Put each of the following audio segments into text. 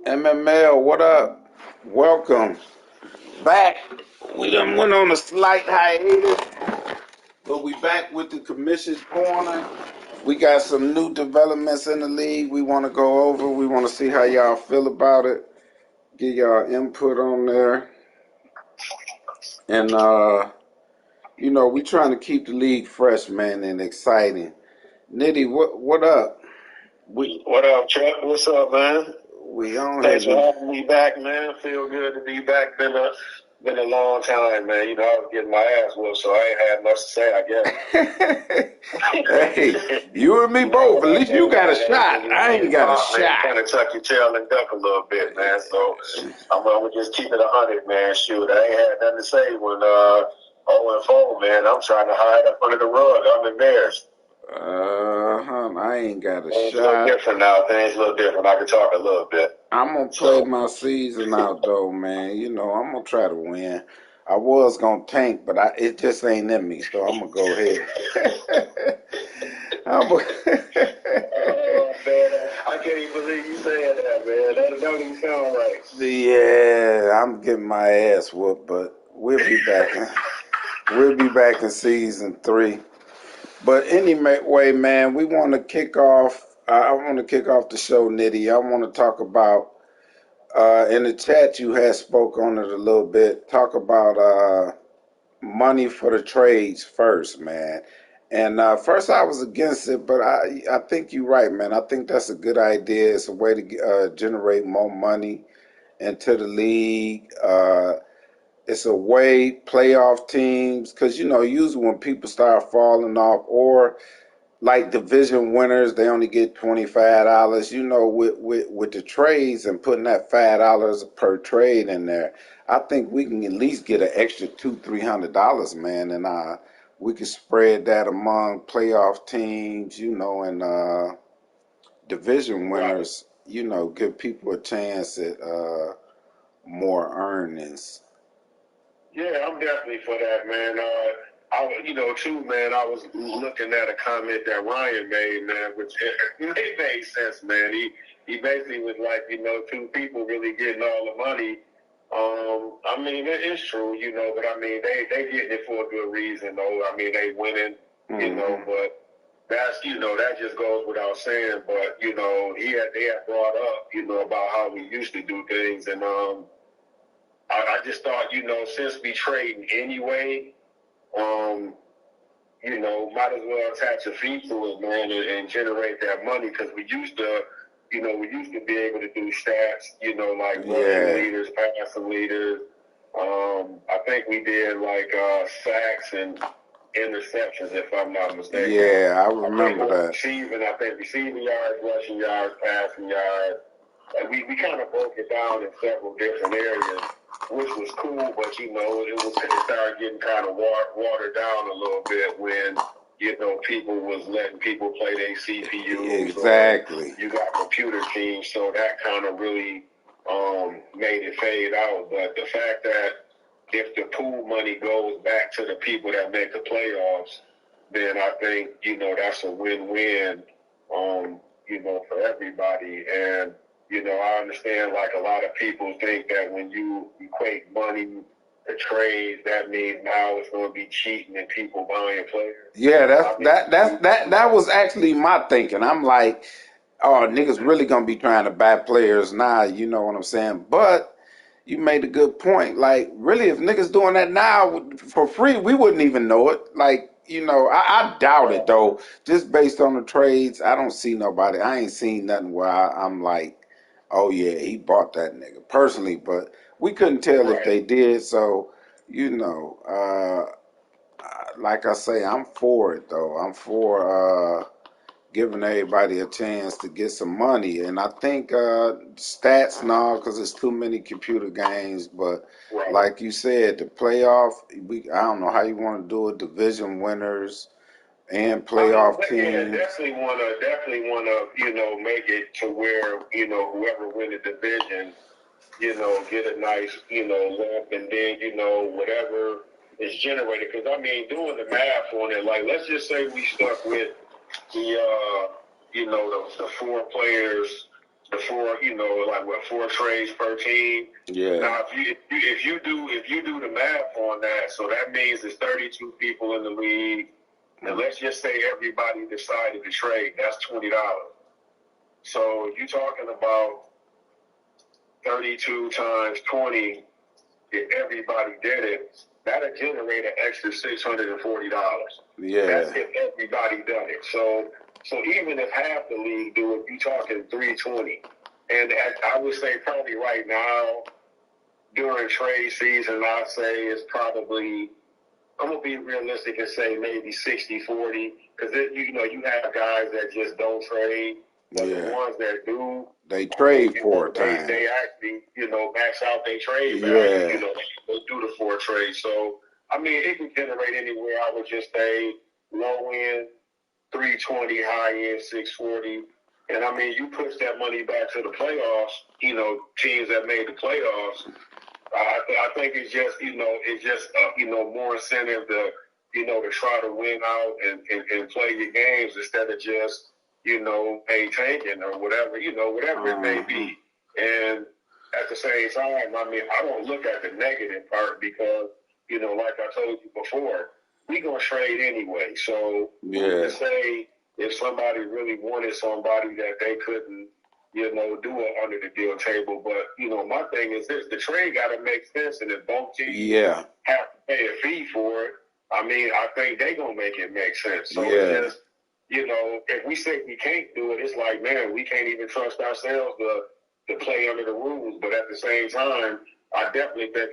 MML, what up? Welcome back. We done went on a slight hiatus, but we back with the Commish's Corner. We got some new developments in the league we want to go over. We want to see how y'all feel about it. Get y'all input on there. And, we trying to keep the league fresh, man, and exciting. Nitty, what up? What up, Chuck? What's up, man? We on Thanks here. for having me back, man. Feel good to be back. Been a long time, man. You know, I was getting my ass whooped, so I ain't had much to say, I guess. Hey, you and me both. At least you got a shot. I ain't got a shot. Kind of tuck your tail and duck a little bit, man. So I'm gonna just keep it 100, man. Shoot, I ain't had nothing to say when 0-4, man. I'm trying to hide up under the rug. I'm embarrassed. I ain't got a Things shot. A little different now. Things a little different. I can talk a little bit. I'm gonna play my season out though, man. You know, I'm gonna try to win. I was gonna tank, but it just ain't in me, so I'm gonna go ahead. Oh, man, I can't even believe you saying that, man. That don't even sound right. Yeah, I'm getting my ass whooped, but we'll be back. We'll be back in season 3. But anyway, man, we want to kick off. I want to kick off the show, Nitty. I want to talk about in the chat. You had spoke on it a little bit. Talk about money for the trades first, man. And first, I was against it, but I think you're right, man. I think that's a good idea. It's a way to generate more money into the league. It's a way playoff teams, because usually when people start falling off, or like division winners, they only get $25. With the trades and putting that $5 per trade in there, I think we can at least get an extra $200-300, man, and we can spread that among playoff teams, and division winners. Give people a chance at more earnings. Yeah, I'm definitely for that, man. Too, man, I was looking at a comment that Ryan made, man, which it made sense, man. He basically was like, two people really getting all the money. I mean, it is true, but I mean, they getting it for a good reason, though. I mean, they winning, but that's, that just goes without saying. But, they had brought up, about how we used to do things, and I just thought, since we trading anyway, might as well attach a fee to it, man, and generate that money, because we used to be able to do stats, like rushing leaders, passing leaders. I think we did like sacks and interceptions, if I'm not mistaken. Yeah, I remember that. Receiving yards, rushing yards, passing yards. We kind of broke it down in several different areas, which was cool, but it started getting kind of watered down a little bit when people was letting people play their CPUs. Exactly. You got computer teams, so that kind of really made it fade out. But the fact that if the pool money goes back to the people that make the playoffs, then I think that's a win-win, for everybody. And I understand, like, a lot of people think that when you equate money to trades, that means now it's going to be cheating and people buying players. Yeah, that was actually my thinking. I'm like, oh, niggas really gonna be trying to buy players now. You know what I'm saying? But you made a good point. Like, really, if niggas doing that now for free, we wouldn't even know it. Like, I doubt it though. Just based on the trades, I don't see nobody. I ain't seen nothing where I'm like, oh yeah, he bought that nigga personally. But we couldn't tell if they did. So, like I say, I'm for it though. I'm for giving everybody a chance to get some money, and I think stats now, because it's too many computer games. But like you said, the playoff, I don't know how you want to do it. Division winners and playoff teams. Yeah, definitely want to, make it to where whoever win the division, get a nice lump, and then whatever is generated. Because I mean, doing the math on it, like, let's just say we stuck with the the 4 players, the 4, like what, 4 trades per team. Yeah. Now, if you do the math on that, so that means there's 32 people in the league, and let's just say everybody decided to trade. That's $20. So you're talking about 32 times 20. If everybody did it, that'll generate an extra $640. Yeah. That's if everybody done it. So even if half the league do it, you're talking $320. And I would say probably right now during trade season, I'd say it's probably, I'm gonna be realistic and say maybe 60-40, because you have guys that just don't trade, but the ones that do, they trade 4 times. They actually max out their trade value. They do the 4 trades. So I mean, it can generate anywhere. I would just say low end 320, high end 640. And I mean, you push that money back to the playoffs. Teams that made the playoffs. I think it's just more incentive to try to win out and play your games instead of just tanking or whatever whatever it may be. And at the same time, I mean, I don't look at the negative part because like I told you before, we gonna trade anyway. So to say if somebody really wanted somebody that they couldn't do it under the deal table. But, my thing is this, the trade got to make sense. And if both teams have to pay a fee for it, I mean, I think they going to make it make sense. So it's just, if we say we can't do it, it's like, man, we can't even trust ourselves to play under the rules. But at the same time, I definitely think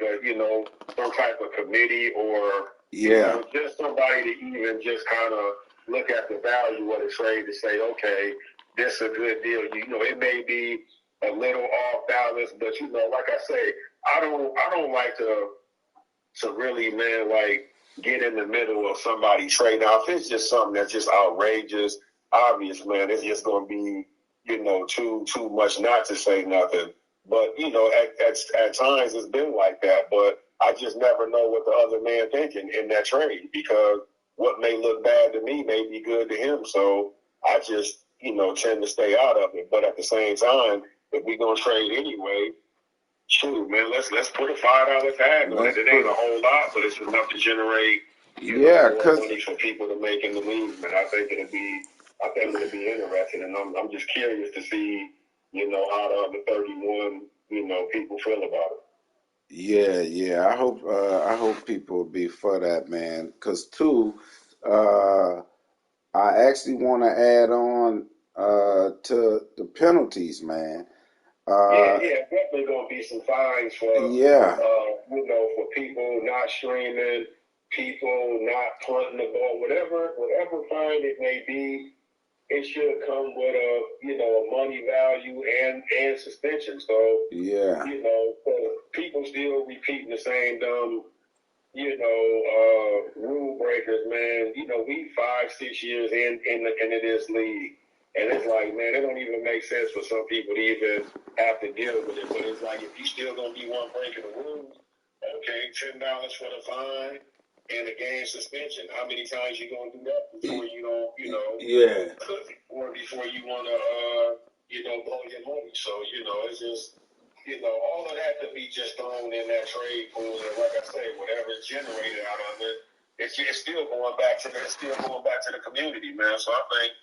some type of committee or just somebody to even just kind of look at the value of the trade to say, okay, this is a good deal. It may be a little off balance, but like I say, I don't like to really, man, like get in the middle of somebody trade. Now, if it's just something that's just outrageous, obvious, man, it's just gonna be, too much not to say nothing. But at times it's been like that. But I just never know what the other man thinking in that trade, because what may look bad to me may be good to him. So I just tend to stay out of it. But at the same time, if we're gonna trade anyway, shoot, man, let's put a $5 tag on it. It ain't a whole lot, but it's enough to generate more money for people to make in the league. Man, I think it'll be interesting, and I'm just curious to see how the other 31 people feel about it. Yeah. I hope people will be for that, man. Cause too, I actually want to add on to the penalties, man. Definitely gonna be some fines for for people not streaming, people not punting the ball, whatever fine it may be. It should come with a money value and suspension. So people still repeating the same dumb rule breakers, man. We 5-6 years into this league, and it's like, man, it don't even make sense for some people to even have to deal with it. But it's like, if you still gonna be one breaking the rules, okay, $10 for the fine and a game suspension. How many times you gonna do that before you don't, or before you wanna, blow your money? So it's just. All of that could be just thrown in that trade pool, and like I say, whatever's generated out of it, it's still going back to the community, man. So I think,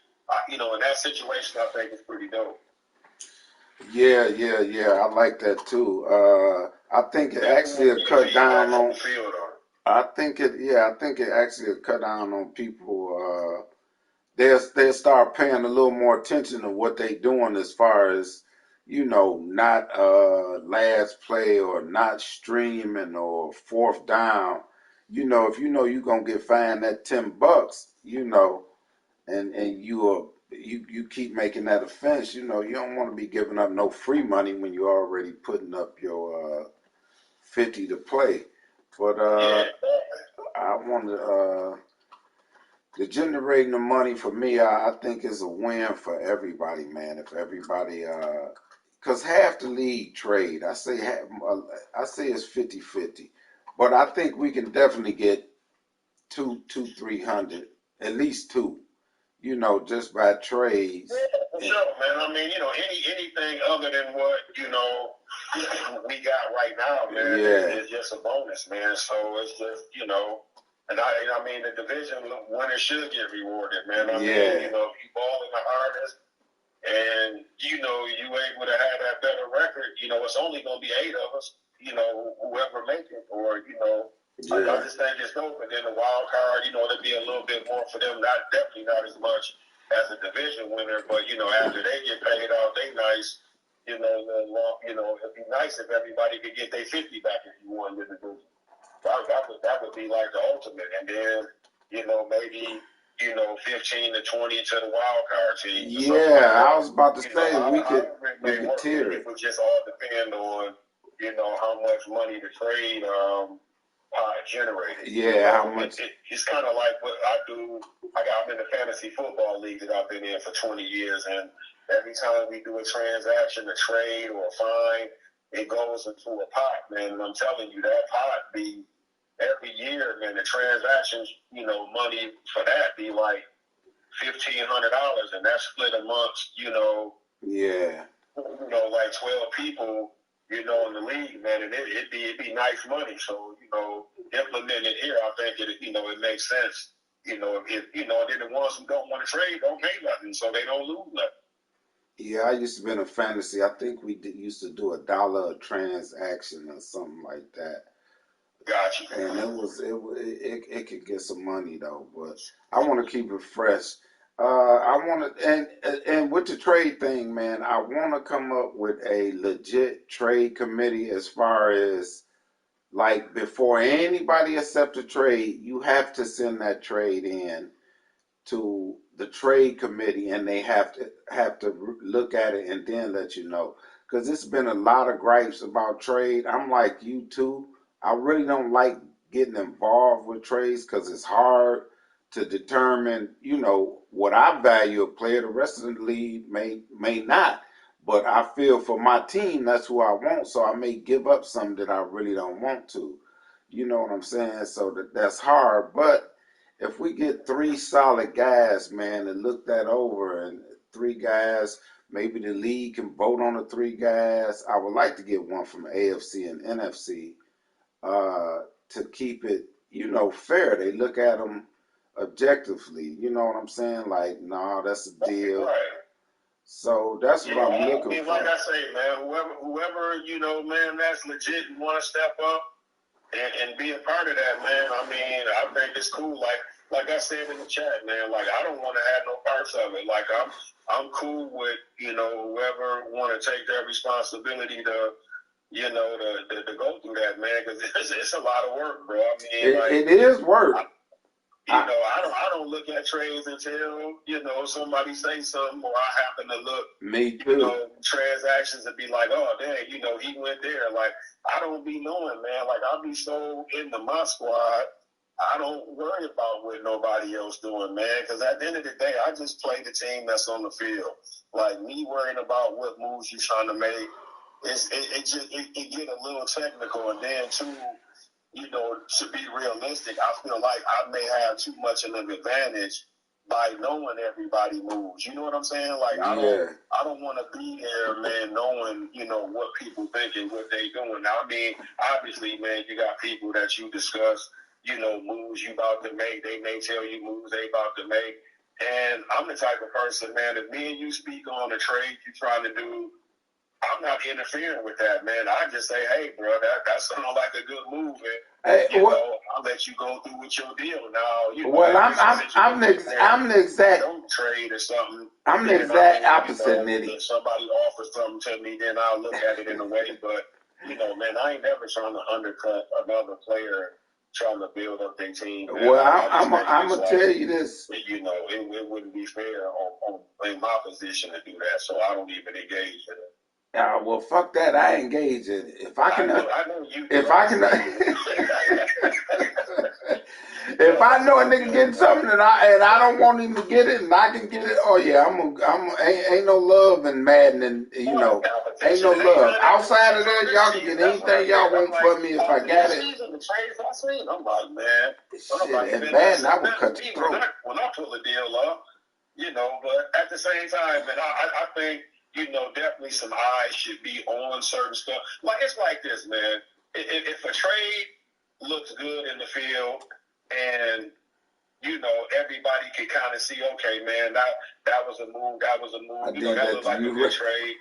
in that situation, I think it's pretty dope. Yeah. I like that too. I think it actually cut down on. I think it actually cut down on people. They'll start paying a little more attention to what they doing as far as not last play or not streaming or fourth down. If you're gonna get fined that $10, and you keep making that offense, you don't want to be giving up no free money when you're already putting up your 50 to play. But I want to. The generating the money for me, I think is a win for everybody, man. If everybody, because half the league trade, I say it's 50-50, but I think we can definitely get 300, at least 2, just by trades. Yeah, for sure, man. I mean, anything other than what, we got right now, man, is just a bonus, man. So it's just, and I mean, the division winner should get rewarded, man. I mean, if you balling the hardest and, you able to have that better record, it's only going to be 8 of us, whoever make it, or, I just think it's dope. And then the wild card, it'll be a little bit more for them. Definitely not as much as a division winner, but after they get paid out, they nice. It'd be nice if everybody could get their 50 back if you won the division. That would be like the ultimate. And then maybe 15 to 20 to the wild card team. Yeah, I was about to say we could tier it. It would just all depend on how much money the trade generated. Yeah, how much? It's kind of like what I do. I'm in the fantasy football league that I've been in for 20 years, and every time we do a transaction, a trade, or a fine, it goes into a pot, man. And I'm telling you, that pot be every year, man. The transactions, money for that be like $1,500, and that's split amongst, like 12 people. In the league, man, and it'd be nice money. So, implement it here, I think it makes sense. If then the ones who don't want to trade don't pay nothing, so they don't lose nothing. Yeah, I used to be in a fantasy. I think we used to do $1 a transaction or something like that. Gotcha. And it could get some money though, but I want to keep it fresh. I want to, and with the trade thing, man, I want to come up with a legit trade committee as far as like before anybody accepts a trade, you have to send that trade in to the trade committee, and they have to look at it and then let you know. Because it's been a lot of gripes about trade. I'm like you too. I really don't like getting involved with trades because it's hard to determine, what I value a player. The rest of the league may not. But I feel for my team, that's who I want. So I may give up something that I really don't want to. You know what I'm saying? So that's hard. But if we get 3 solid guys, man, and look that over, and 3 guys, maybe the league can vote on the 3 guys. I would like to get one from AFC and NFC to keep it, fair. They look at them objectively. You know what I'm saying? Like, nah, that's a deal. Right. So that's what I'm looking for. Like I say, man, whoever, man, that's legit and want to step up and be a part of that, man. I mean, I think it's cool. Like I said in the chat, man, like I don't want to have no parts of it. Like I'm cool with, whoever want to take their responsibility to, to go through that, man, because it's a lot of work, bro. I mean, it is work. I don't look at trades until, somebody say something, or I happen to look, me too. Transactions and be like, oh, dang, he went there. Like, I don't be knowing, man. Like, I'll be so into my squad, I don't worry about what nobody else doing, man, because at the end of the day, I just play the team that's on the field. Like, me worrying about what moves you're trying to make, it get a little technical, and then, too, to be realistic, I feel like I may have too much of an advantage by knowing everybody moves. You know what I'm saying? Like, I don't want to be there, man, knowing, what people think and what they doing. Now, I mean, obviously, man, you got people that you discuss, moves you about to make. They may tell you moves they about to make. And I'm the type of person, man, if me and you speak on a trade you're trying to do, I'm not interfering with that, man. I just say, hey, bro, that sounds like a good move, and I'll let you go through with your deal. Now, I'm the exact don't trade or something. I'm the exact opposite, Nitty. If somebody offers something to me, then I'll look at it in a way. But man, I ain't never trying to undercut another player trying to build up their team. Man. Well, I'm gonna tell you this. It wouldn't be fair in my position to do that, so I don't even engage in it. Well, fuck that. I engage in it. If I can, I know you. If I can, if I know a nigga getting something and I don't want him to get it and I can get it, oh yeah, ain't no love in Madden, and ain't no love. Outside of that, y'all can get anything y'all want from me if I got it. I'm like, man, shit, and Madden, I would cut your throat. When I pull a deal up, But at the same time, man, I think, definitely some eyes should be on certain stuff. Like, it's like this, man. If a trade looks good in the field and everybody can kind of see, okay, man, that was a move, that was a move. That looked like a good trade.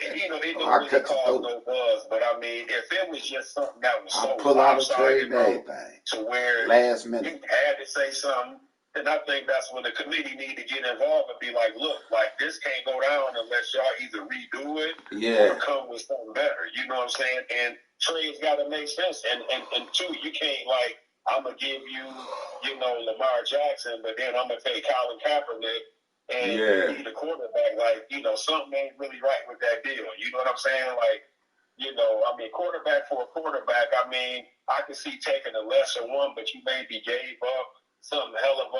It don't really cause no buzz. But I mean, if it was just something that was so lopsided, to where last minute you had to say something, then I think that's when the committee need to get involved and be like, look, like this can't go down unless y'all either redo it or come with something better. You know what I'm saying? And trades got to make sense. And two, you can't like, I'm going to give you, Lamar Jackson, but then I'm going to take Colin Kaepernick and you need a quarterback. Like, something ain't really right with that deal. You know what I'm saying? Like, quarterback for a quarterback, I can see taking a lesser one, but you maybe gave up something hell of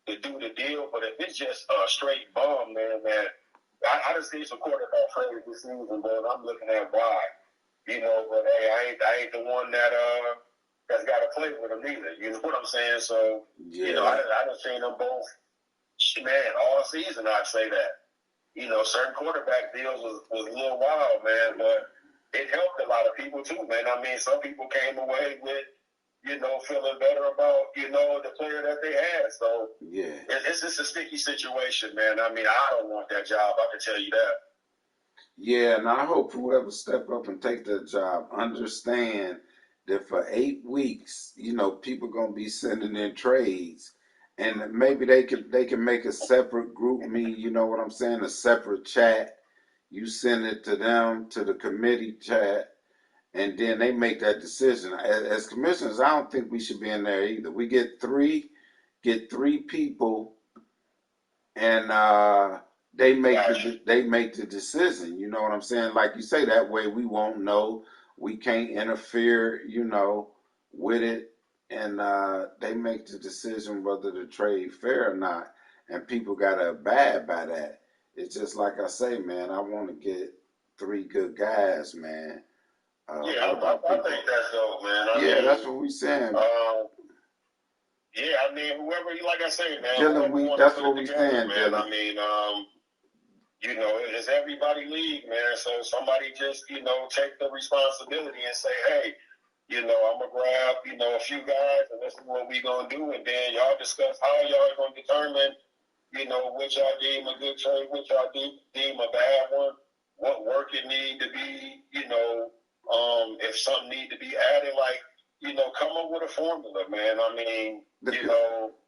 to do the deal. But if it's just a straight bum, man, I just see some quarterback trades this season, but I'm looking at why. But hey, I ain't the one that's got to play with them either. You know what I'm saying? So, I done seen them both, man, all season, I'd say that. Certain quarterback deals was a little wild, man, but it helped a lot of people too, man. Some people came away with, feeling better about, the player that they had. So, it's just a sticky situation, man. I don't want that job, I can tell you that. Yeah, and I hope whoever step up and take that job understand that for 8 weeks, people gonna be sending in trades, and maybe they can make a separate group me. You know what I'm saying? A separate chat. You send it to them to the committee chat, and then they make that decision. As commissioners, I don't think we should be in there either. We get three people, and they make the decision. You know what I'm saying? Like you say, that way we won't know. We can't interfere, with it, and they make the decision whether to trade fair or not. And people gotta abide by that. It's just like I say, man. I want to get 3 good guys, man. I think that's dope, man. That's what we saying. Whoever, like I say, man. Dylan, that's what we saying, man. Dylan. It's everybody league, man. So somebody just, take the responsibility and say, hey, I'm gonna grab, a few guys, and this is what we gonna do, and then y'all discuss how y'all gonna determine, which y'all deem a good trade, which y'all deem a bad one, what work it need to be, if something need to be added, like, come up with a formula, man.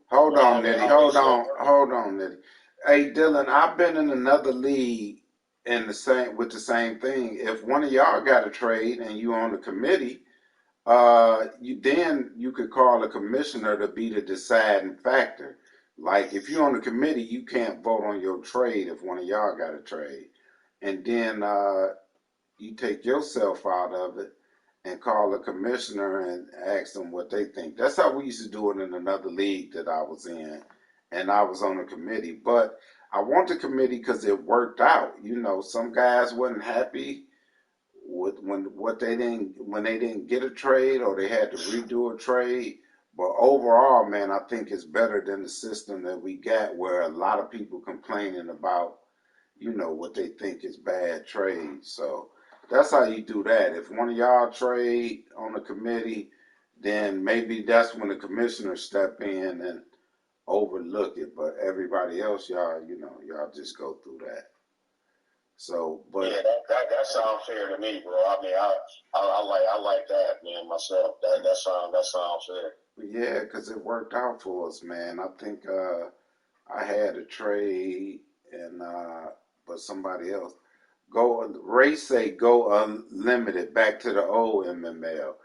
Hold on, Nitty. Hold on, Nitty. Hey, Dylan, I've been in another league with the same thing. If one of y'all got a trade and you on the committee, you could call a commissioner to be the deciding factor. Like if you're on the committee, you can't vote on your trade if one of y'all got a trade, and then you take yourself out of it and call a commissioner and ask them what they think. That's how we used to do it in another league that I was in, and I was on a committee. But I want the committee because it worked out. Some guys wasn't happy with when they didn't get a trade or they had to redo a trade. But overall, man, I think it's better than the system that we got where a lot of people complaining about, what they think is bad trades. So that's how you do that. If one of y'all trade on the committee, then maybe that's when the commissioners step in and overlook it. But everybody else, y'all just go through that. So, but that sounds fair to me, bro. I like that, man, myself. That sounds fair. Yeah, because it worked out for us, man. I think I had a trade, and but somebody else Ray say go unlimited back to the old MML.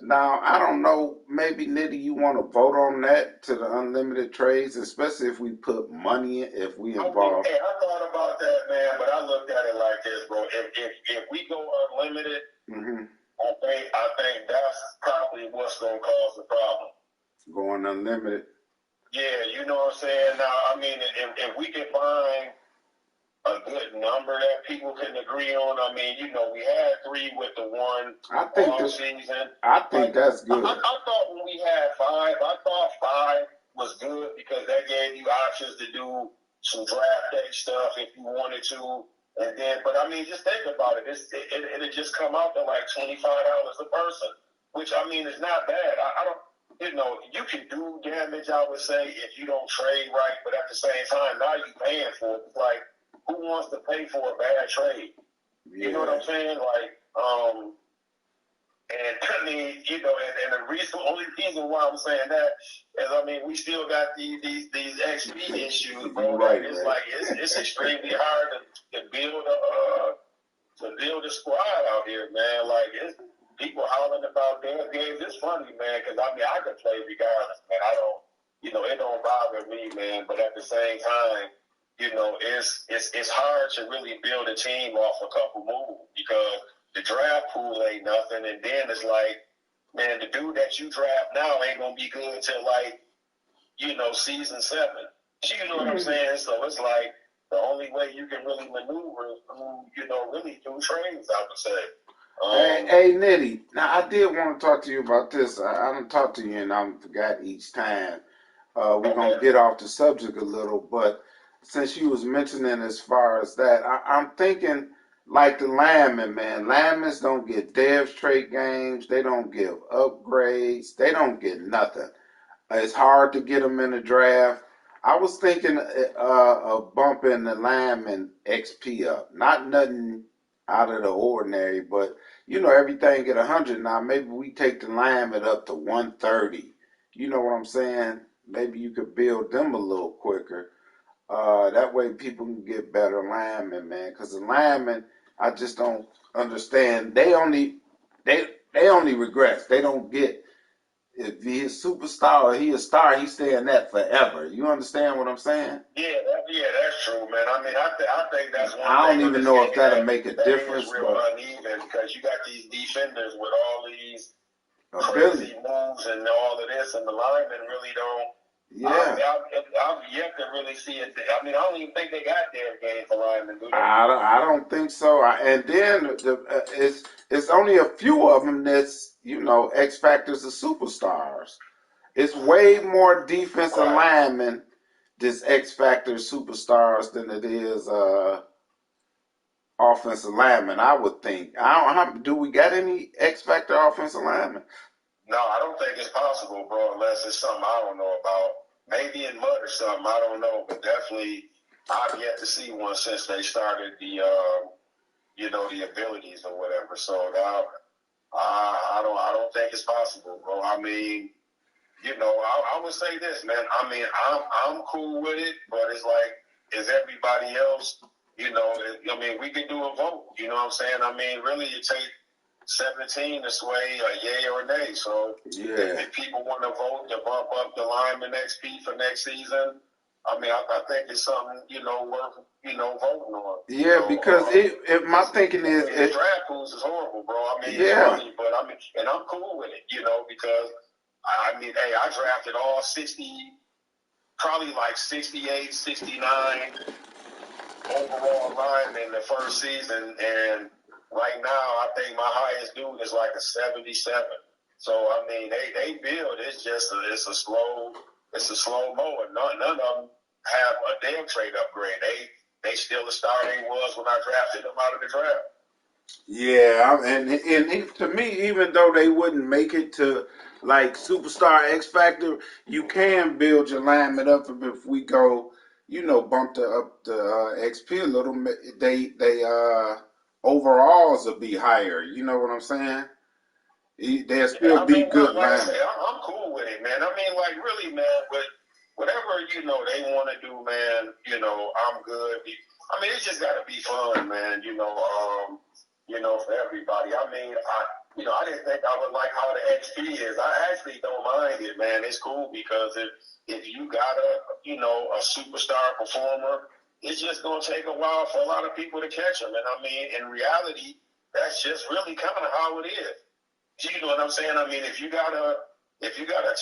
Now I don't know. Maybe Nitty, you want to vote on that to the unlimited trades, especially if we put money in, if we involve. I thought about that, man, but I looked at it like this, bro. If we go unlimited, I think that's probably what's gonna cause the problem. Going unlimited. Yeah, you know what I'm saying. Now, if we can find a good number that people can agree on. We had 3 with the one all season. I think that's good. I thought when we had 5, I thought 5 was good because that gave you options to do some draft day stuff if you wanted to. And then, but I mean, just think about it. It'll just come out to like $25 a person, which I mean is not bad. I don't, you can do damage, I would say, if you don't trade right. But at the same time, now you're paying for it. It's like, who wants to pay for a bad trade? You know what I'm saying? Like, and I mean, and the only reason why I'm saying that is, I mean, we still got these XP issues, bro. Right, it's like it's extremely hard to build a squad out here, man. Like, it's people hollering about their games. It's funny, man, because I mean, I could play regardless, man. I don't, it don't bother me, man. But at the same time, it's hard to really build a team off a couple moves because the draft pool ain't nothing, and then it's like, man, the dude that you draft now ain't gonna be good till like, season 7. You know what I'm saying? So it's like the only way you can really maneuver is through, really through trades, I would say. Hey, Nitty. Now I did want to talk to you about this. I don't talk to you, and I forgot each time. We're gonna get off the subject a little, but since you was mentioning as far as that, I'm thinking like the linemen, man. Linemen don't get dev trait games. They don't give upgrades. They don't get nothing. It's hard to get them in the draft. I was thinking of bumping the lineman XP up. Not nothing out of the ordinary, but everything at 100 now. Maybe we take the lineman up to 130. You know what I'm saying? Maybe you could build them a little quicker. That way people can get better linemen, man. Because the linemen, I just don't understand. They only regress. They don't get, if he's a superstar or he a star, he's staying that forever. You understand what I'm saying? Yeah, that's true, man. I mean, I think that's one thing. I don't even know if that'll make a difference. It's real uneven because you got these defenders with all these crazy moves and all of this, and the linemen really don't. Yeah. I've yet to really see it. I mean, I don't even think they got their game for linemen, do they? I don't think so. And then it's only a few of them that's, X Factors are superstars. It's way more defensive linemen that's X Factor superstars than it is offensive linemen, I would think. Do we got any X Factor offensive linemen? No, I don't think it's possible, bro, unless it's something I don't know about. Maybe in mud or something, I don't know, but definitely I've yet to see one since they started the the abilities or whatever. So now I don't think it's possible, bro. I mean, I would say this, man. I mean, I'm cool with it, but it's like, is everybody else? I mean, we can do a vote. You know what I'm saying? I mean, really, it takes 17 to sway a yay or a nay. So if people want to vote to bump up the lineman XP for next season, I mean, I think it's something worth voting on. Yeah, because my thinking is the draft pools is horrible, bro. I mean, it's funny, but I mean, and I'm cool with it, because I mean, hey, I drafted all 60, probably like 68, 69 overall linemen the first season, and right now, I think my highest dude is like a 77. So I mean, they build. It's just it's a slow mower. None of them have a damn trade upgrade. They still the star they was when I drafted them out of the draft. Yeah, and to me, even though they wouldn't make it to like superstar X Factor, you can build your lineman up. If we go, bump up the XP a little. They overalls will be higher. You know what I'm saying? They'll still be good linemen. I'm cool with it, man. I mean, like, really, man, but whatever, they want to do, man, I'm good. I mean, it's just got to be fun, man, for everybody. I mean, I didn't think I would like how the XP is. I actually don't mind it, man. It's cool because if you got a superstar performer, it's just going to take a while for a lot of people to catch them. And I mean, in reality, that's just really kind of how it is. You know what I'm saying? I mean, if you got a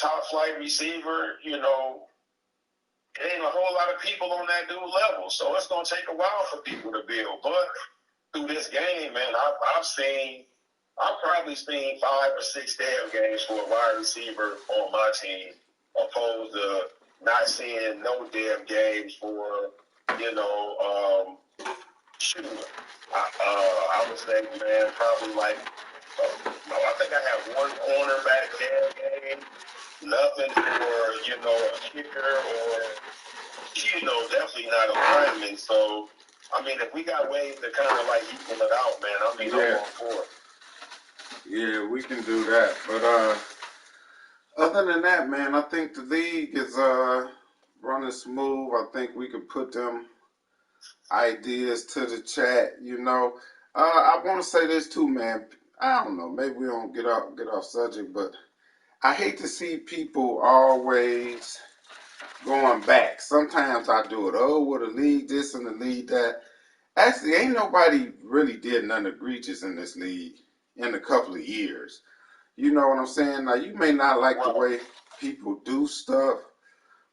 top flight receiver, it ain't a whole lot of people on that dude level. So it's gonna take a while for people to build. But through this game, man, I've probably seen 5 or 6 damn games for a wide receiver on my team, opposed to not seeing no damn games for, you know, shoot. I would say, man, probably like, no, I think I have one cornerback damn game. Nothing for, you know, a kicker or, you know, definitely not a lineman. So, I mean, if we got ways to kind of like equal it out, man, I mean, I'm all for it. Yeah, we can do that. But other than that, man, I think the league is running smooth. I think we can put them ideas to the chat. You know, I want to say this too, man. I don't know. Maybe we don't get off subject, but I hate to see people always going back. Sometimes I do it. Oh, well, the league this and the league that. Actually, ain't nobody really did nothing egregious in this league in a couple of years. You know what I'm saying? Now, you may not like the way people do stuff,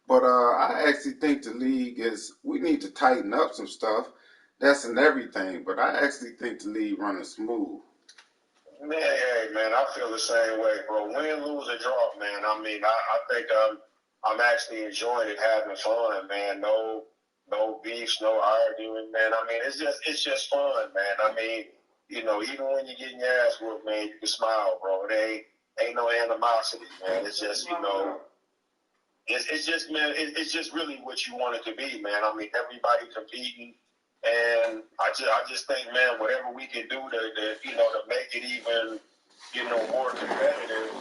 but I actually think the league we need to tighten up some stuff. That's in everything, but I actually think the league running smooth. Man, hey, man, I feel the same way, bro. Win, lose, or draw, man. I mean, I think I'm actually enjoying it, having fun, man. No beefs, no arguing, man. I mean, it's just fun, man. I mean, you know, even when you're getting your ass whooped, man, you can smile, bro. It ain't no animosity, man. It's just, you know, it's just, man, it's just really what you want it to be, man. I mean, everybody competing. And I just think, man, whatever we can do to you know, to make it even, you know, more competitive,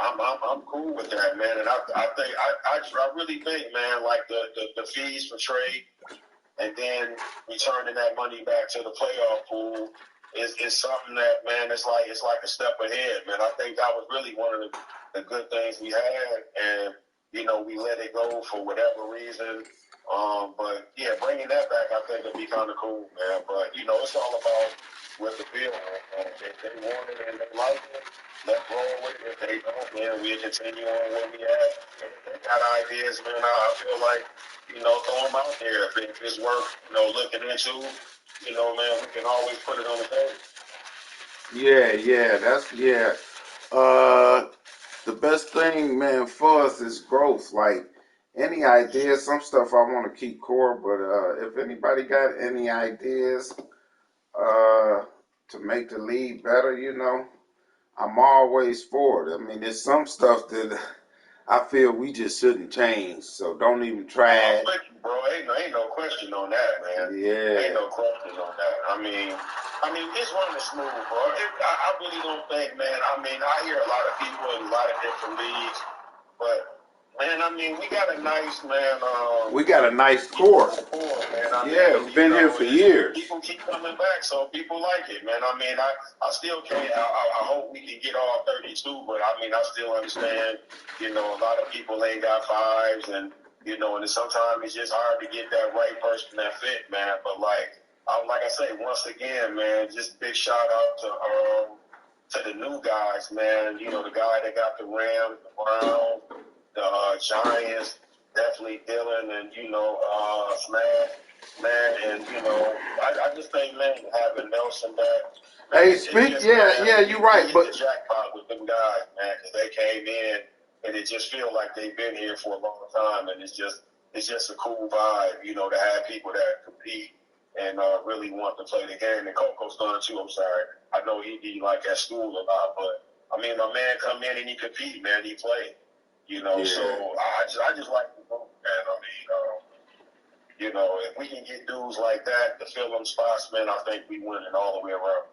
I'm cool with that, man. And I think I really think, man, like the fees for trade and then returning that money back to the playoff pool is something that, man, it's like a step ahead, man. I think that was really one of the good things we had, and you know, we let it go for whatever reason. But yeah, bringing that back, I think would be kind of cool, man. But you know, it's all about what the bill. If they want it and they like it, let's roll with it. If they don't, man, we'll continue on where we at. If they got ideas, man, I feel like, you know, throw them out there. If it's worth, you know, looking into, you know, man, we can always put it on the table. Yeah. Uh, the best thing, man, for us is growth. Like any ideas, some stuff I want to keep core, but if anybody got any ideas uh, to make the league better, you know, I'm always for it. I mean, there's some stuff that I feel we just shouldn't change, so don't even try it. Bro, ain't no question on that, man. Yeah. Ain't no question on that. I mean, it's running smooth, bro. I really don't think, man. I mean, I hear a lot of people in a lot of different leagues, but man, I mean, we got a nice, man. We got a nice core. Man. We've been here for years. People keep coming back, so people like it, man. I mean, I still can't. I hope we can get all 32, but I mean, I still understand. You know, a lot of people ain't got fives, and you know, and sometimes it's just hard to get that right person that fit, man. But like I say, once again, man, just big shout out to the new guys, man. You know, the guy that got the Rams, the Browns, the Giants, definitely Dylan, and you know, Smash, man, and you know, I just think, man, having Nelson back. Hey, you're right, but the jackpot with them guys, man, because they came in and it just feel like they've been here for a long time, and it's just a cool vibe, you know, to have people that compete and really want to play the game. And Coco's done too. I'm sorry, I know he be like at school a lot, but I mean, my man come in and he compete, man, he play, you know. Yeah. So I just like the move, man. I mean, you know, if we can get dudes like that to fill them spots, man, I think we win it all the way around.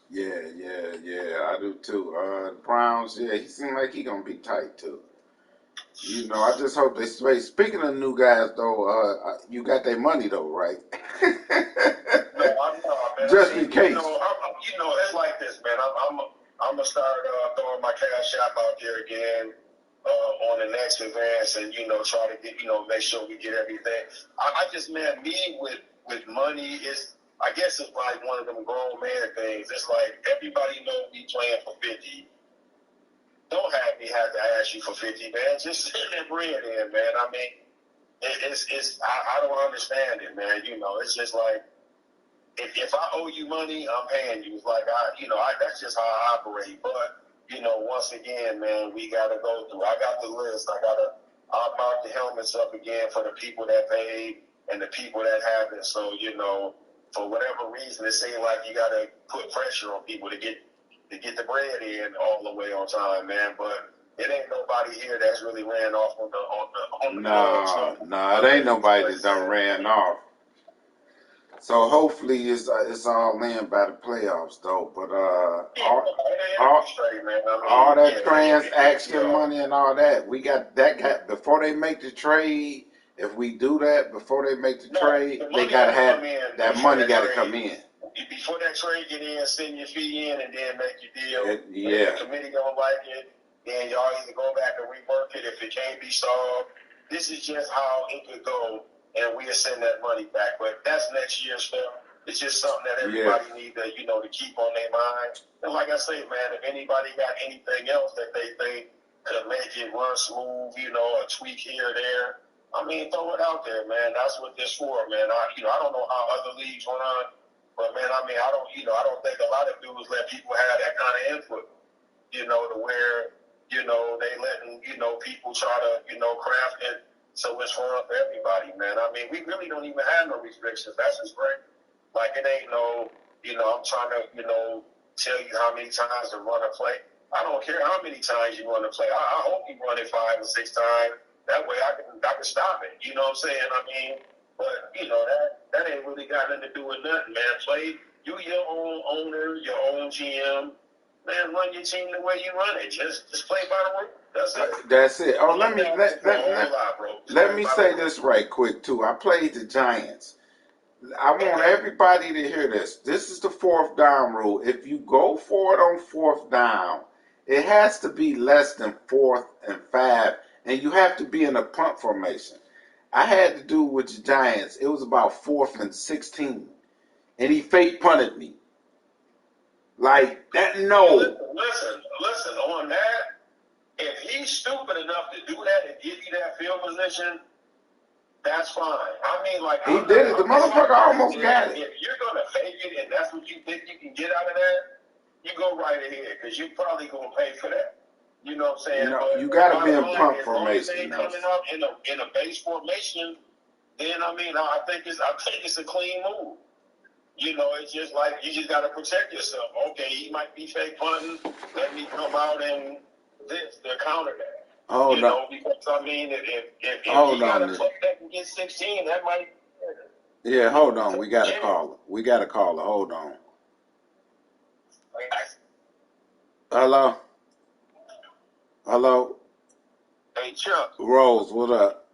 Yeah, I do too. The Browns, yeah, he seemed like he gonna be tight too. You know, I just hope they stay. Speaking of new guys, though, you got their money though, right? No, I'm not, man. Just in case. You know, it's like this, man. I'm gonna start throwing my cash app out there again on the next advance, and you know, try to get, you know, make sure we get everything. I just, man, me with money is. I guess it's like one of them grown man things. It's like everybody knows we playing for 50. Don't have me have to ask you for 50, man. Just send that bread in, man. I mean, I don't understand it, man. You know, it's just like if I owe you money, I'm paying you. It's like that's just how I operate. But you know, once again, man, we gotta go through. I got the list. I'll mark the helmets up again for the people that paid and the people that haven't. So, for whatever reason, it seems like you got to put pressure on people to get the bread in all the way on time, man. But it ain't nobody here that's really ran off on the No, it ain't nobody that done ran off. So hopefully it's all in by the playoffs though. But all that transaction money and all that, we got before they make the trade. If we do that before they make the trade, they gotta have that money. Got to come in. Before that trade get in, send your fee in, and then make your deal. Yeah. If the committee don't like it, then y'all either go back and rework it. If it can't be solved, this is just how it could go, and we'll send that money back. But that's next year's stuff. It's just something that everybody need to, to keep on their mind. And like I say, man, if anybody got anything else that they think could make it run smooth, a tweak here or there, I mean, throw it out there, man. That's what this for, man. I don't know how other leagues run. But man, I mean, I don't think a lot of dudes let people have that kind of input, to where, they letting, people try to, craft it so it's fun for everybody, man. I mean, we really don't even have no restrictions. That's just great. Like, it ain't no, I'm trying to, tell you how many times to run a play. I don't care how many times you run a play. I hope you run it 5 or 6 times. That way I can stop it. You know what I'm saying? I mean, but, that ain't really got nothing to do with nothing, man. Play, you your own owner, your own GM. Man, run your team the way you run it. Just play by the rules. That's it. That's it. Oh, let me say this right quick, too. I played the Giants. I want everybody to hear this. This is the 4th down rule. If you go for it on 4th down, it has to be less than 4th and 5, and you have to be in a punt formation. I had to do with the Giants. It was about 4th and 16, and he fake punted me. Like that. No. Listen. On that, if he's stupid enough to do that and give you that field position, that's fine. I mean, like he did it. The motherfucker almost got it. If you're gonna fake it and that's what you think you can get out of that, you go right ahead because you probably gonna pay for that. You know what I'm saying? You gotta be in punt formation. As long as they coming up in a base formation, then I mean, I think it's a clean move. It's just like you just gotta protect yourself. Okay, he might be fake punting. Let me come out and the counter that. Because I mean, if he got a play that can get 16, that might. Yeah, hold on. We got a caller. Hold on. Hello. Hey, Chuck. Rose, what up?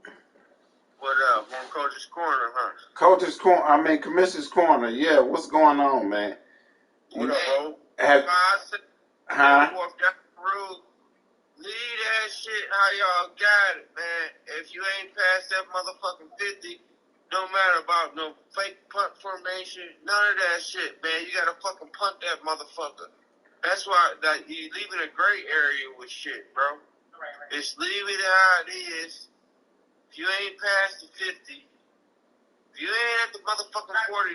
What up? On Coach's Corner, huh? Coach's Corner. Commission's Corner. Yeah, what's going on, man? What up, bro? Leave that shit how y'all got it, man. If you ain't past that motherfucking 50, don't matter about no fake punt formation, none of that shit, man. You gotta fucking punt that motherfucker. That's why you leaving a gray area with shit, bro. Just leave it how it is. If you ain't past the 50, if you ain't at the motherfucking 49,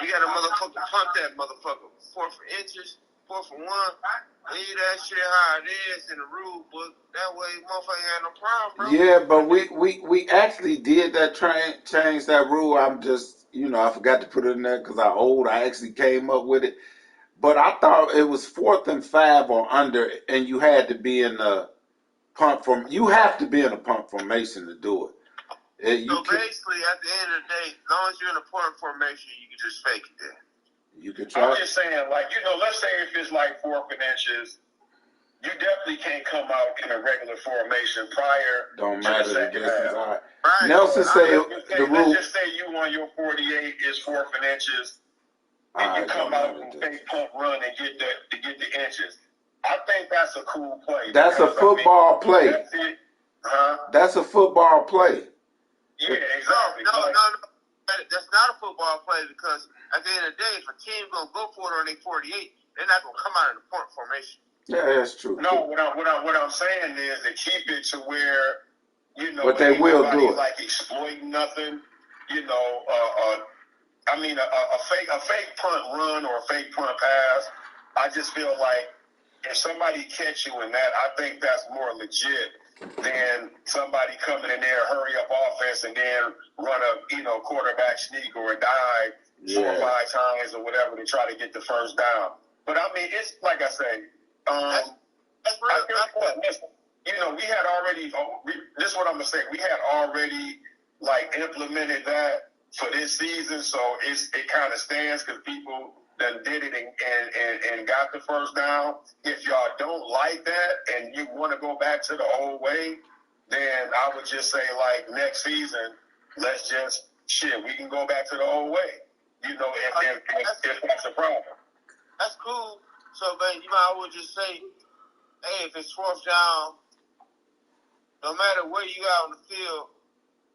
you gotta motherfucking punt that motherfucker. 4 for inches, 4 for 1. Leave that shit how it is in the rule book. That way, motherfucker ain't got no problem, bro. Yeah, but we actually did that change that rule. I'm just, I forgot to put it in there because I actually came up with it. But I thought it was 4th and 5 or under, and you had to be in a punt you have to be in a punt formation to do it. So basically, at the end of the day, as long as you're in a punt formation, you can just fake it there. You can try. I'm just saying, like, let's say if it's like 4th and inches, you definitely can't come out in a regular formation prior to the second half. Right. Nelson said the rule. Let's just say you on your 48 is 4th and inches, and you come out and fake pump run and get the inches. I think that's a cool play. That's a football play. That's it. Huh? That's a football play. Yeah, exactly. No. That's not a football play because at the end of the day, if a team gonna go for it on their 48, they're not gonna come out in the point formation. Yeah, that's true. No, what I'm saying is to keep it to where but they will do it. Like exploiting nothing. I mean, a fake punt run or a fake punt pass. I just feel like if somebody catch you in that, I think that's more legit than somebody coming in there, hurry up offense, and then run a quarterback sneak or a dive 4 or 5 times or whatever to try to get the first down. But I mean, it's like I say, that's real. Listen, we had already. This is what I'm gonna say. We had already implemented that for this season, so it kind of stands because people done did it and got the first down. If y'all don't like that and you want to go back to the old way, then I would just say next season, let's just we can go back to the old way. If that's a problem. That's cool. So, but I would just say, hey, if it's fourth down, no matter where you are on the field,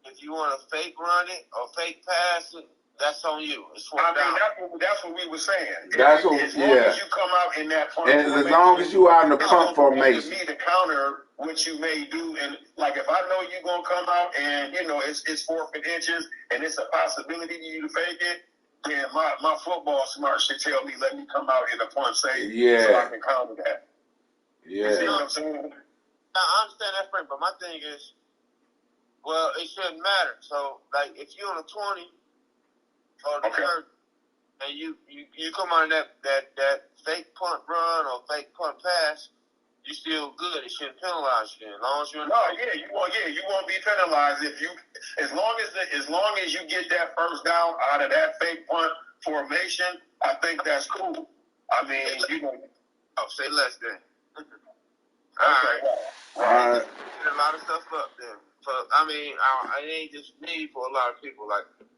if you want to fake run it or fake pass it, that's on you. It's fourth down. That's what we were saying. As long as you come out in that punt and formation, as long as you are in the punt formation, me to counter what you may do. And if I know you're gonna come out and it's 4 inches and it's a possibility for you to fake it, then my football smart should tell me let me come out in a punt safe so I can counter that. Yeah. You see what I'm saying? I understand that, Frank, but my thing is, well, it shouldn't matter. So, if you're on a 20 or the 30, and you come on that fake punt run or fake punt pass, you still good. It shouldn't penalize you then, as long as you're in you won't be penalized as long as you get that first down out of that fake punt formation. I think that's cool. I mean, say less then. All right. A lot of stuff up there. So, I mean, it ain't just me for a lot of people.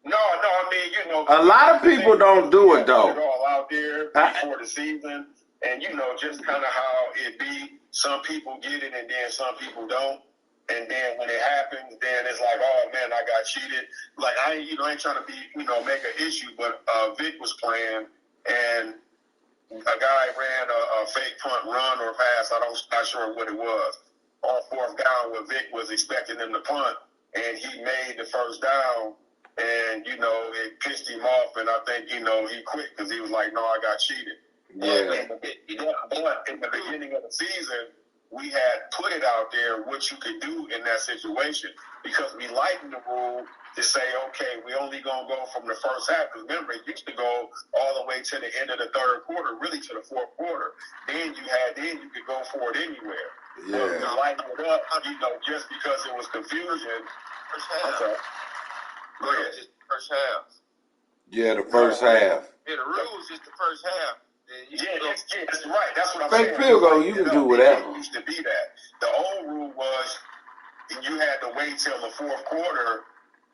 No, I mean, a lot of people don't do it, though. Put it all out there before the season, and, just kind of how it be. Some people get it, and then some people don't. And then when it happens, then it's like, oh, man, I got cheated. I ain't trying to be, make an issue, but Vic was playing, and a guy ran a fake punt run or pass. Not sure what it was. On fourth down, where Vic was expecting him to punt, and he made the first down, and it pissed him off, and I think he quit because he was like, no, I got cheated. Yeah. But in the beginning of the season, we had put it out there what you could do in that situation because we lightened the rule to say, okay, we only gonna go from the first half. Because remember, it used to go all the way to the end of the third quarter, really to the fourth quarter. Then you could go for it anywhere. Yeah. But we lightened it up, just because it was confusion. First half. Okay. Go ahead. Just first half. Yeah, the first half. Yeah, the rule was just the first half. That's right. That's what I'm saying. Fake field goal, you can do whatever. It used to be that. The old rule was you had to wait till the fourth quarter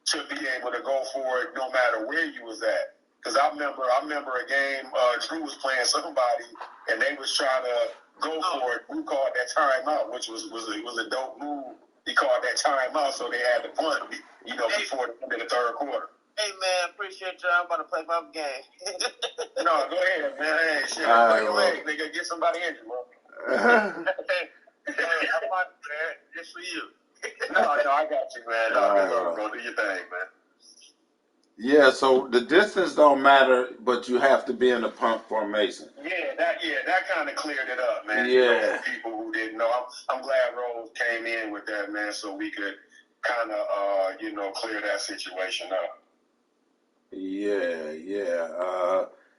to be able to go for it no matter where you was at. Because I remember a game, Drew was playing somebody, and they was trying to go for it. Drew called that timeout, which was a dope move. He called that timeout, so they had to punt, before the end of the third quarter. Hey, man, appreciate you. I'm about to play my game. No, go ahead, man. Hey, shit, play your leg. They gonna get somebody injured, bro. I'm like, man, just for you. No, I got you, man. Go do your thing, man. Yeah, so the distance don't matter, but you have to be in a punt formation. Yeah, that kind of cleared it up, man. Yeah. For people who didn't know, I'm glad Rose came in with that, man, so we could kind of, clear that situation up. Yeah.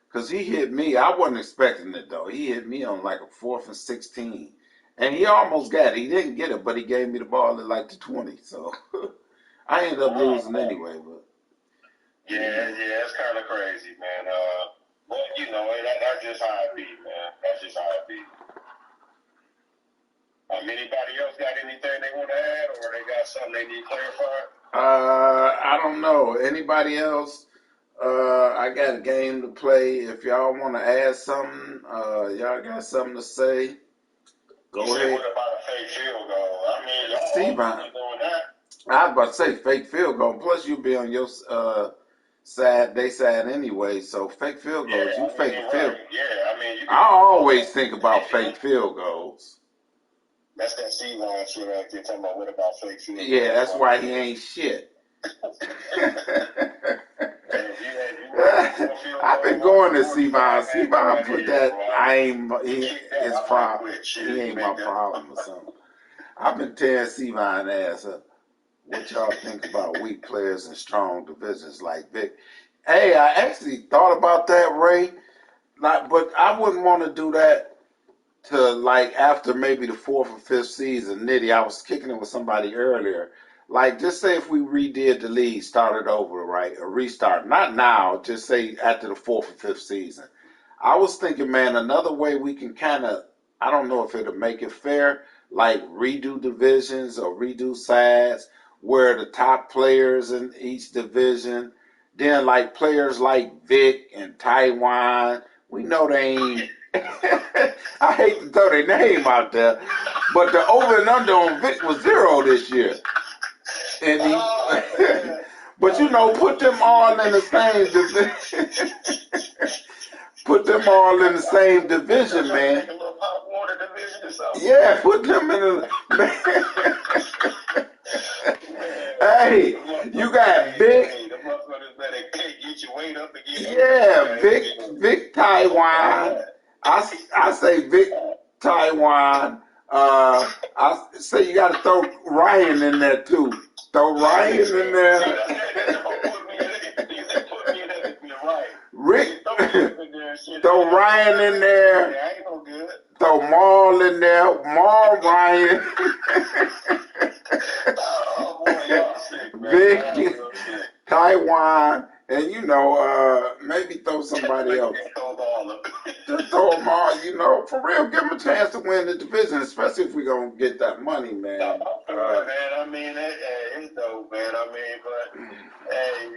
Because he hit me. I wasn't expecting it, though. He hit me on a 4th and 16. And he almost got it. He didn't get it, but he gave me the ball at the 20. So I ended up losing anyway. But yeah, it's kind of crazy, man. But, that's just how it be, man. That's just how it be. Anybody else got anything they want to add, or they got something they need clarified? I don't know. Anybody else? I got a game to play. If y'all want to add something, y'all got something to say, go ahead. What about a fake field goal? Y'all doing that. I was about to say fake field goal. Plus, you'll be on your side, they side anyway. So fake field goals, you fake a field. Yeah, I always think about fake field goals. That's that C-line shit right there. Talking about what about fake field goals? Yeah, that's why he ain't shit. I've been going to C-Von. C-Von put that. He ain't my problem or something. I've been tearing C-Vine ass up. What y'all think about weak players in strong divisions like Vic? Hey, I actually thought about that, Ray. Like, but I wouldn't want to do that to like after maybe the fourth or fifth season. Nitty, I was kicking it with somebody earlier. Like, just say if we redid the league, started over, right? A restart. Not now, just say after the fourth or fifth season. I was thinking, man, another way we can kind of, I don't know if it'll make it fair, like redo divisions or redo sides where the top players in each division, then like players like Vic and Taiwan, we know they ain't. I hate to throw their name out there, but the over and under on Vic was 0 this year. And but you know, put them all in the same division. Put them all in the same division, man. Yeah, put them in the. Hey, you got Big. Yeah, Vic Taiwan. I say Vic Taiwan. I say you got to throw Ryan in there too. Throw Ryan in there. Rick, throw Ryan in there. Throw Maul in there. Maul Ryan. Vic, Taiwan, and you know, maybe throw somebody else. Just throw them all, you know, for real. Give them a chance to win the division, especially if we're gonna get that money, man. Man, I mean, it's dope, man. I mean, but hey,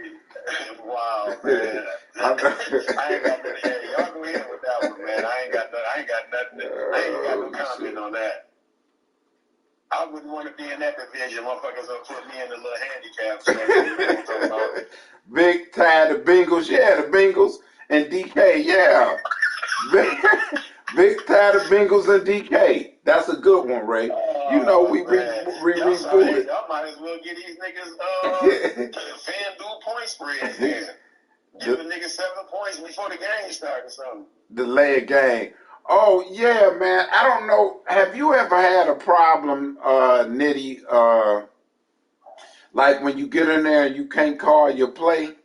wow, man. I ain't got nothing. Hey, y'all go ahead with that one, man. I ain't got nothing. I ain't got no comment on that. I wouldn't want to be in that division. Motherfuckers will put me in the little handicap. So you know what I'm talking about. Big Ty, the Bengals, yeah, the Bengals and DK, yeah. Big Ty, the Bengals and DK. That's a good one, Ray. You know, we rebooted. Y'all might as well get these niggas FanDuel point spread then. Give the niggas 7 points before the game starts or something. Delay a game. Oh, yeah, man. I don't know. Have you ever had a problem, Nitty, like when you get in there and you can't call your play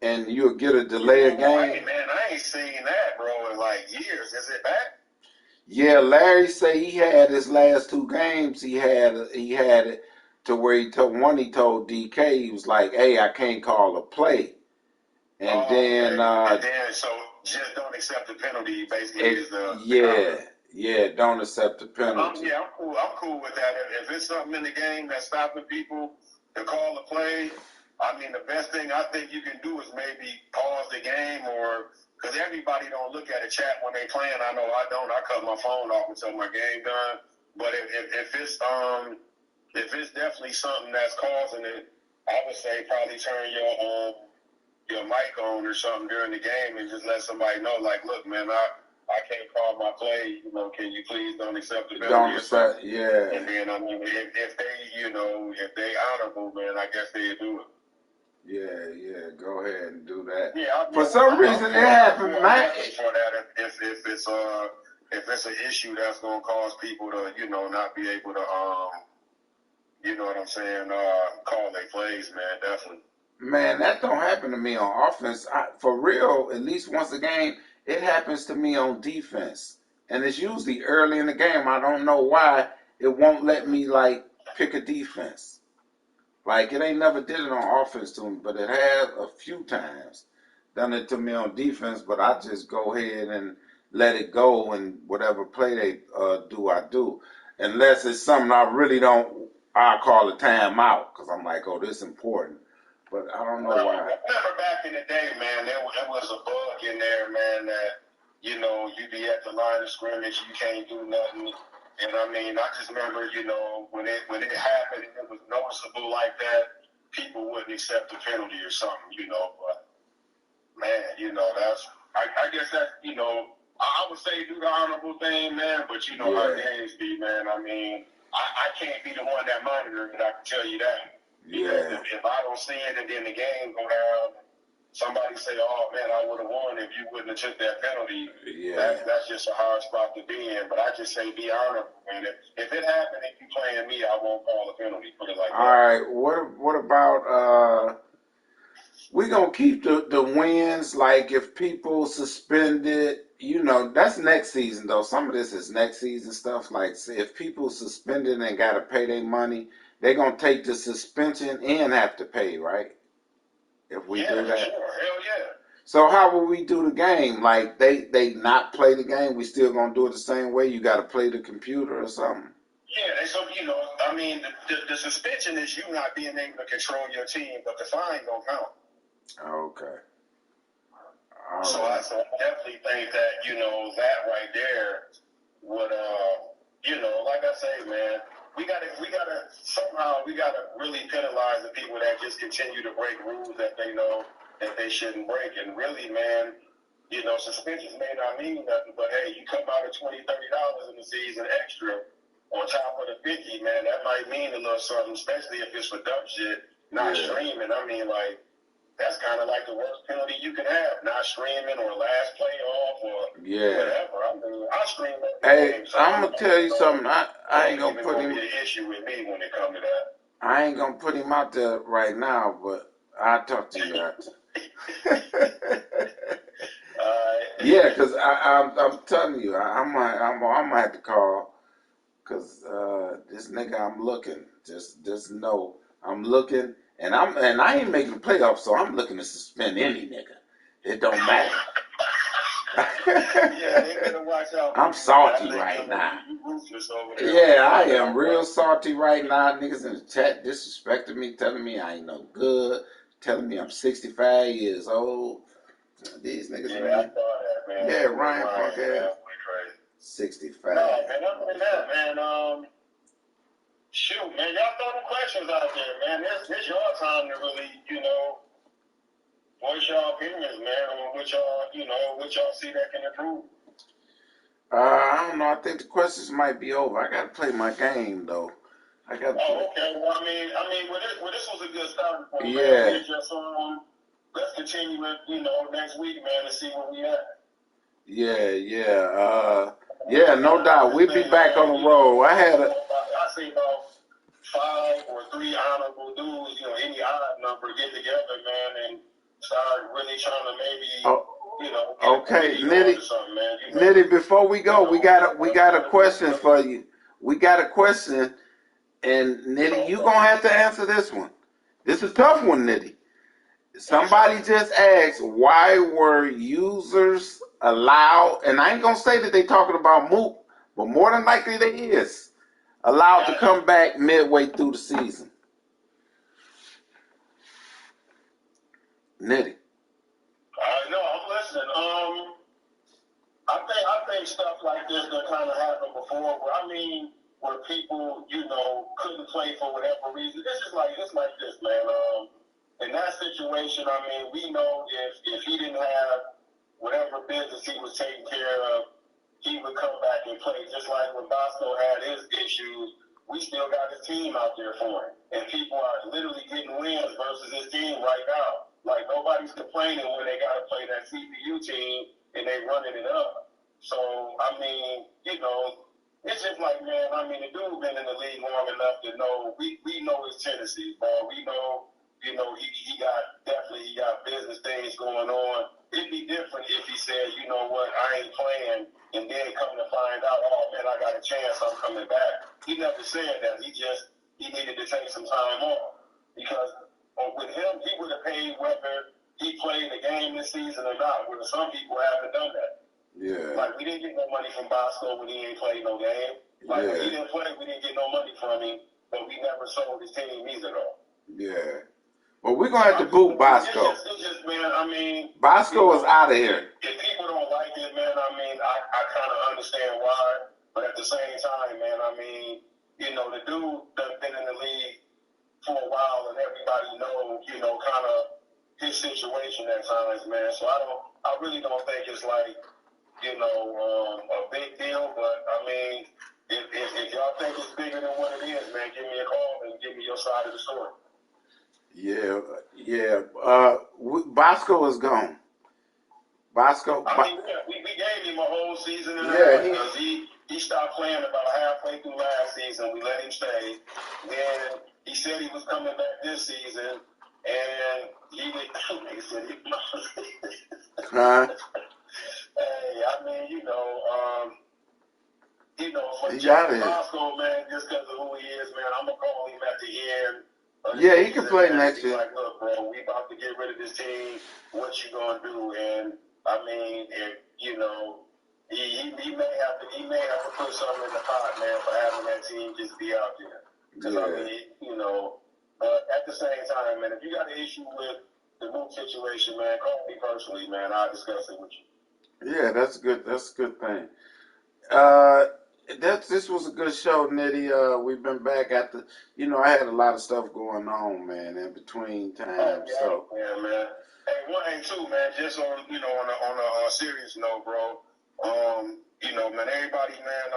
and you'll get a delay a game? Hey, man, I ain't seen that, bro, in like years. Is it back? Yeah, Larry say he had his last 2 games. He had it to where he told DK, he was like, "Hey, I can't call a play," and then so just don't accept the penalty. Basically, is the don't accept the penalty. I'm cool. I'm cool with that. If it's something in the game that's stopping people to call a play, I mean, the best thing I think you can do is maybe pause the game or. Because everybody don't look at a chat when they playing. I know I don't. I cut my phone off until my game done. But if it's definitely something that's causing it, I would say probably turn your mic on or something during the game and just let somebody know, like, look, man, I can't call my play. You know, can you please don't accept the penalty? Don't accept, yeah. And then I mean, if they honorable, man, I guess they do it. Yeah, go ahead and do that. Yeah, for some reason it happened, man. For that, if it's an issue that's gonna cause people to, not be able to, you know what I'm saying, call their plays, man, definitely. Man, that don't happen to me on offense. For real, at least once a game, it happens to me on defense, and it's usually early in the game. I don't know why it won't let me like pick a defense. Like, it ain't never did it on offense to me, but it has a few times done it to me on defense, but I just go ahead and let it go, and whatever play they do, I do. Unless it's something I really don't, I call a timeout, because I'm like, oh, this is important. But I don't know why. I remember back in the day, man, there was a bug in there, man, that, you be at the line of scrimmage, you can't do nothing. And I mean, I just remember, when it happened, it was noticeable like that, people wouldn't accept the penalty or something, but man, I guess that's, I would say do the honorable thing, man, but how games be, man. I mean, I can't be the one that monitors it, I can tell you that. Because if I don't see it and then the game go down, somebody say, "Oh man, I would have won if you wouldn't have took that penalty." Yeah. That's just a hard spot to be in. But I just say be honorable. And if it happened and you playing me, I won't call a penalty. Put it like that. All right. What about we gonna keep the wins, like if people suspended, that's next season though. Some of this is next season stuff. Like if people suspended and gotta pay their money, they gonna take the suspension and have to pay, right? If we do that. Sure. Hell yeah. So how will we do the game? Like they not play the game, we still gonna do it the same way? You gotta play the computer or something? Yeah, so I mean, the suspension is you not being able to control your team, but the fine don't count. Okay. So I definitely think that, that right there would, like I say, man, we gotta really penalize the people that just continue to break rules that they know that they shouldn't break. And really, man, suspensions may not mean nothing, but hey, you come out of $20, $30 in the season extra on top of the 50, man, that might mean a little something, especially if it's for dumb shit, not streaming. I mean, like, that's kind of like the worst penalty you can have, not streaming or last play off or whatever. I mean, I stream every game. So I'm going to tell you something. I ain't going to put him... be an issue with me when it comes to that. I ain't going to put him out there right now, but I'll talk to you after. Yeah, because I'm telling you, I'm gonna have to call, because this nigga I'm looking. Just know I'm looking. And I ain't making the playoffs, so I'm looking to suspend any nigga. It don't matter. Yeah, they better watch out. I'm salty right now. Yeah, I am real salty right now. Niggas in the chat disrespecting me, telling me I ain't no good, telling me I'm 65 years old. These niggas, yeah, man. I saw that, man. Yeah, Ryan Funk 65. No, man, other than that, man, shoot, man, y'all throw them questions out there, man. This your time to really, voice your opinions, man, on what y'all see that can improve. I don't know. I think the questions might be over. I gotta play my game though. Okay. Well, I mean, this was a good starting point. Yeah. Man. Just, let's continue it, next week, man, and see where we at. Yeah, no doubt. We'll be back on the road. I say about 5 or 3 honorable dudes, any odd number, get together, man, and start really trying to maybe, Okay, Nitty, before we go, we got a question for you. We got a question, and Nitty, you gonna have to answer this one. This is a tough one, Nitty. Somebody just asked, why were users allowed, and I ain't gonna say that they talking about Mook, but more than likely they is, allowed to come back midway through the season. Nitty. No, I'm listening. I think stuff like this that kind of happened before. Where people, couldn't play for whatever reason. It's like this, man. In that situation, we know if he didn't have whatever business he was taking care of, he would come back and play. Just like when Bosco had his issues, we still got his team out there for him. And people are literally getting wins versus his team right now. Like, nobody's complaining when they got to play that CPU team and they running it up. So, it's just like, man, the dude been in the league long enough to know, we know his tendencies, bro. We know, he got business things going on. It'd be different if he said, you know what, I ain't playing, and then come to find out, oh, man, I got a chance, I'm coming back. He never said that. He needed to take some time off. Because with him, he would have paid whether he played the game this season or not, where some people haven't done that. Yeah. Like, we didn't get no money from Bosco when he ain't played no game. Like, when he didn't play, we didn't get no money from him, but we never sold his team either, though. Yeah. Well, we're going to have to boot Bosco. It's just, man, Bosco is out of here. If people don't like it, man, I kind of understand why. But at the same time, man, the dude done been in the league for a while, and everybody knows, kind of his situation at times, man. So I really don't think it's like, a big deal. But, if y'all think it's bigger than what it is, man, give me a call and give me your side of the story. Yeah. Bosco is gone. Bosco. I mean, we gave him a whole season and a Yeah, half because he stopped playing about halfway through last season. We let him stay. Then he said he was coming back this season, and he said he huh? Hey, I mean, for He Bosco, man, just because of who he is, man, I'm gonna call him at the end. Yeah, he can play next year. Like, look, bro, we about to get rid of this team. What you gonna do? And I mean, if he may have to put something in the pot, man, for having that team just be out there. Because I mean, but at the same time, man, if you got an issue with the move situation, man, call me personally, man. I'll discuss it with you. Yeah, that's good. That's a good thing. This was a good show, Nitty. We've been back at the. I had a lot of stuff going on, man, in between times. Yeah, man. Hey, one thing too, man. Just on on a serious note, bro. Man, everybody, man.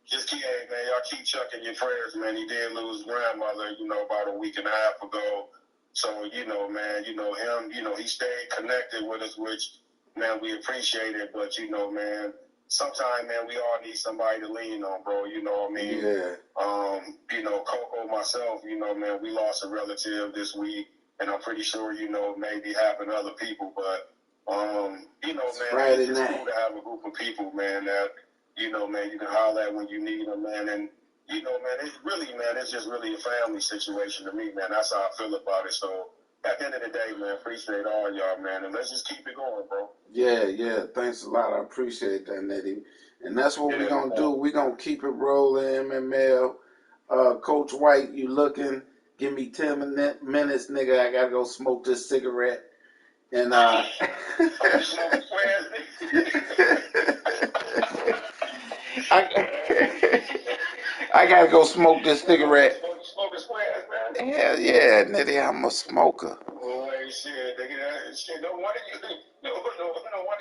Just man, y'all keep chucking your prayers, man. He did lose grandmother, about a week and a half ago. So, man, him, he stayed connected with us, which, man, we appreciate it. But, man, sometimes, man, we all need somebody to lean on, bro. You know what I mean? Yeah. Coco, myself, man, we lost a relative this week, and I'm pretty sure, maybe happened to other people. But, man, it's just cool to have a group of people, man, that, man, you can holler at when you need them, man. And, man, it's just really a family situation to me, man. That's how I feel about it. So at the end of the day, man, appreciate all y'all, man. And let's just keep it going, bro. Yeah. Thanks a lot. I appreciate that, Nitty. And that's what we're going to do. We're going to keep it rolling, MML. Coach White, you looking? Give me 10 minutes, nigga. I got to go smoke this cigarette. And, I gotta go smoke this cigarette. Hell yeah, nitty, I'm a smoker. Boy, shit, nigga, shit. No wonder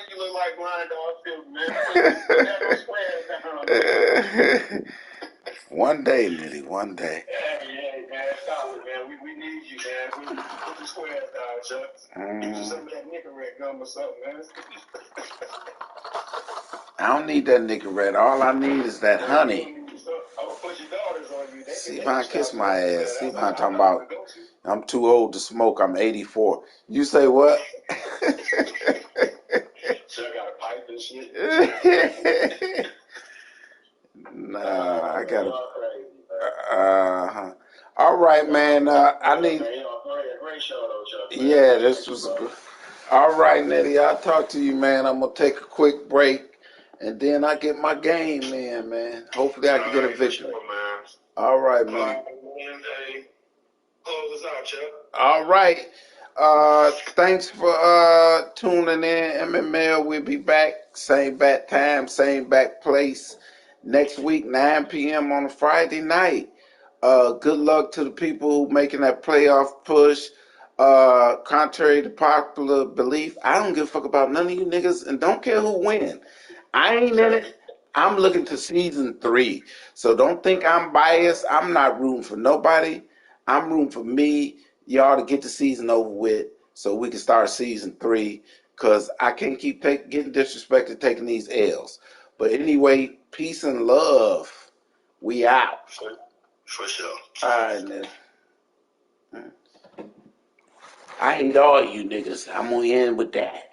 you look like blind dog film, man. One day, nitty, one day. Yeah, man, stop it, man. We need you, man. We put the squares down, Chuck. Get you some of that Nicorette gum or something, man. I don't need that Nicorette. All I need is that honey. See if I kiss my ass. See if I'm talking about. I'm too old to smoke. I'm 84. You say what? So I got a pipe and shit. Nah, I gotta. All right, man. I need. Yeah, this was a good. All right, Nettie. I'll talk to you, man. I'm gonna take a quick break, and then I get my game in, man. Hopefully, I can get a victory. All right, man. All right. Thanks for tuning in, MML. We'll be back, same bat time, same back place next week, 9 p.m. on a Friday night. Good luck to the people who making that playoff push. Contrary to popular belief, I don't give a fuck about none of you niggas, and don't care who win. I ain't in it. I'm looking to season 3. So don't think I'm biased. I'm not rooting for nobody. I'm rooting for me, y'all, to get the season over with so we can start season 3, because I can't keep getting disrespected taking these L's. But anyway, peace and love. We out. For sure. All right, nigga. I hate all you niggas. I'm going to end with that.